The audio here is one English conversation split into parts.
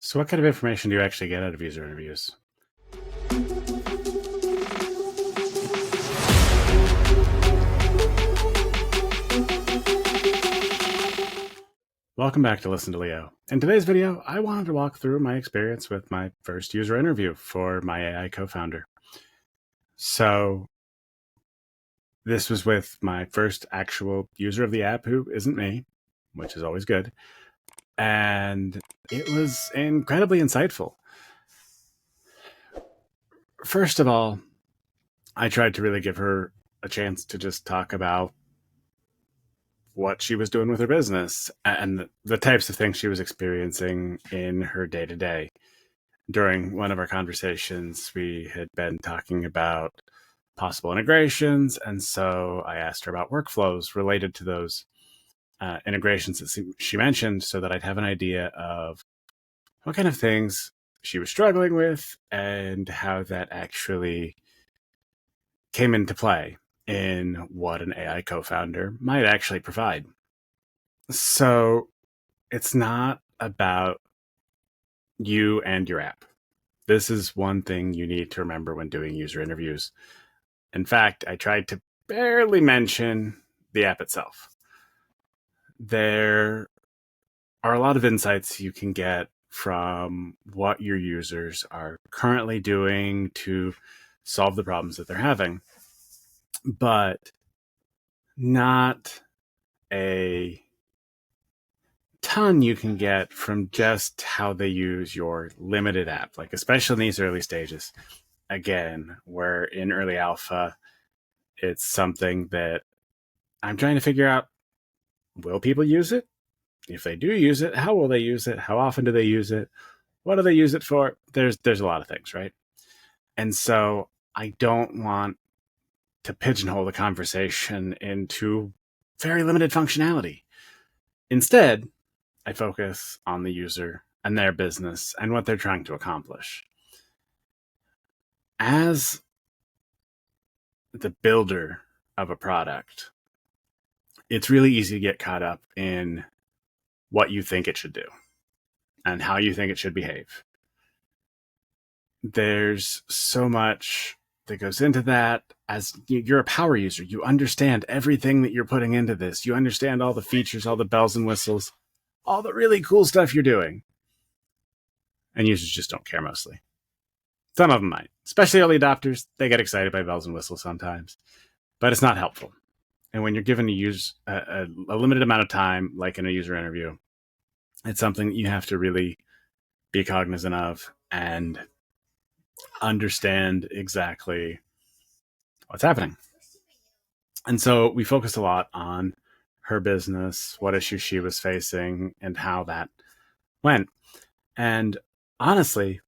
So what kind of information do you actually get out of user interviews? Welcome back to Listen to Leo. In today's video, I wanted to walk through my experience with my first user interview for my AI co-founder. So this was with my first actual user of the app who isn't me, which is always good. And it was incredibly insightful. First of all, I tried to really give her a chance to just talk about what she was doing with her business and the types of things she was experiencing in her day to day. During one of our conversations, we had been talking about possible integrations. And so I asked her about workflows related to those integrations that she mentioned so that I'd have an idea of what kind of things she was struggling with and how that actually came into play in what an AI co-founder might actually provide. So it's not about you and your app. This is one thing you need to remember when doing user interviews. In fact, I tried to barely mention the app itself. There are a lot of insights you can get from what your users are currently doing to solve the problems that they're having, but not a ton you can get from just how they use your limited app, like especially in these early stages. Again, we're in early alpha. It's something that I'm trying to figure out. Will people use it? If they do use it, how will they use it? How often do they use it? What do they use it for? There's a lot of things, right? And so I don't want to pigeonhole the conversation into very limited functionality. Instead, I focus on the user and their business and what they're trying to accomplish. As the builder of a product, it's really easy to get caught up in what you think it should do and how you think it should behave. There's so much that goes into that. As you're a power user, you understand everything that you're putting into this. You understand all the features, all the bells and whistles, all the really cool stuff you're doing. And users just don't care mostly. Some of them might, especially early adopters. They get excited by bells and whistles sometimes, but it's not helpful. And when you're given a limited amount of time, like in a user interview, it's something that you have to really be cognizant of and understand exactly what's happening. And so we focused a lot on her business, what issues she was facing, and how that went. And honestly,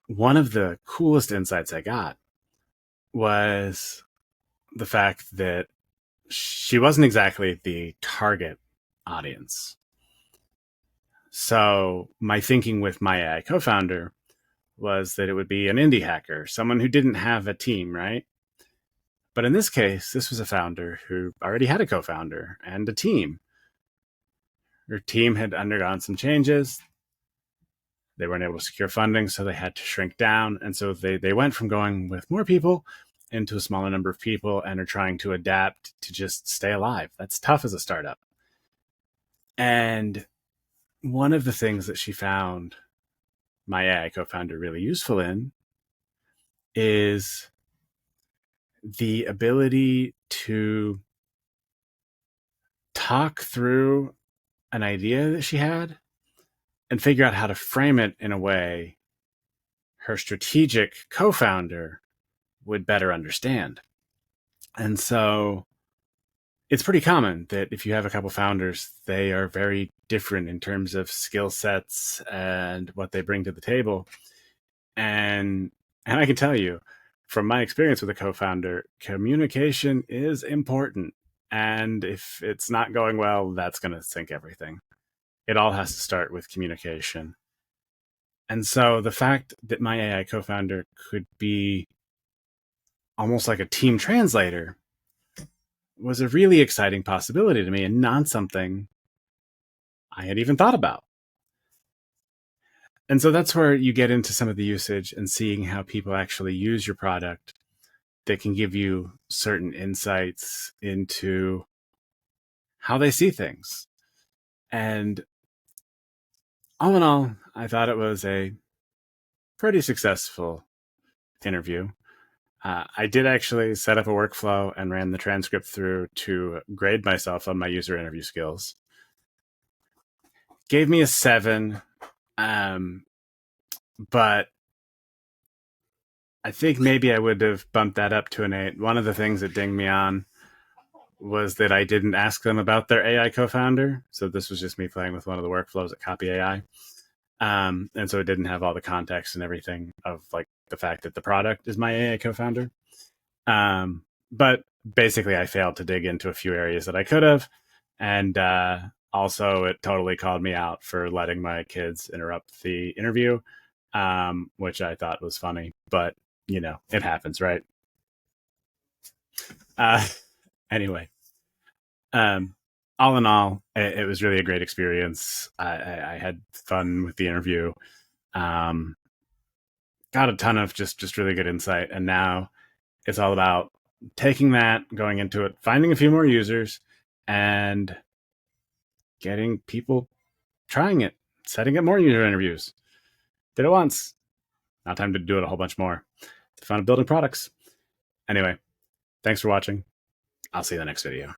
one of the coolest insights I got was the fact that she wasn't exactly the target audience. So my thinking with my AI co-founder was that it would be an indie hacker, someone who didn't have a team, right? But in this case, this was a founder who already had a co-founder and a team. Her team had undergone some changes. They weren't able to secure funding, so they had to shrink down. And so they went from going with more people into a smaller number of people and are trying to adapt to just stay alive. That's tough as a startup. And one of the things that she found my AI co-founder really useful in is the ability to talk through an idea that she had and figure out how to frame it in a way her strategic co-founder would better understand. And so it's pretty common that if you have a couple founders, they are very different in terms of skill sets and what they bring to the table. And I can tell you from my experience with a co-founder, communication is important. And if it's not going well, that's going to sink everything. It all has to start with communication. And so the fact that my AI co-founder could be almost like a team translator was a really exciting possibility to me and not something I had even thought about. And so that's where you get into some of the usage and seeing how people actually use your product that can give you certain insights into how they see things. And all in all, I thought it was a pretty successful interview. I did actually set up a workflow and ran the transcript through to grade myself on my user interview skills. Gave me a 7, but I think maybe I would have bumped that up to an 8. One of the things that dinged me on was that I didn't ask them about their AI co-founder. So this was just me playing with one of the workflows at Copy AI. And so it didn't have all the context and everything of like the fact that the product is my AI co-founder. But basically I failed to dig into a few areas that I could have. And also it totally called me out for letting my kids interrupt the interview, which I thought was funny, but you know, it happens, right? Uh, anyway, um, all in all, it was really a great experience. I had fun with the interview. Um, got a ton of just really good insight, and now it's all about taking that, going into it, finding a few more users, and getting people trying it, setting up more user interviews. Did it once. Now time to do it a whole bunch more. It's fun building products. Anyway, thanks for watching. I'll see you in the next video.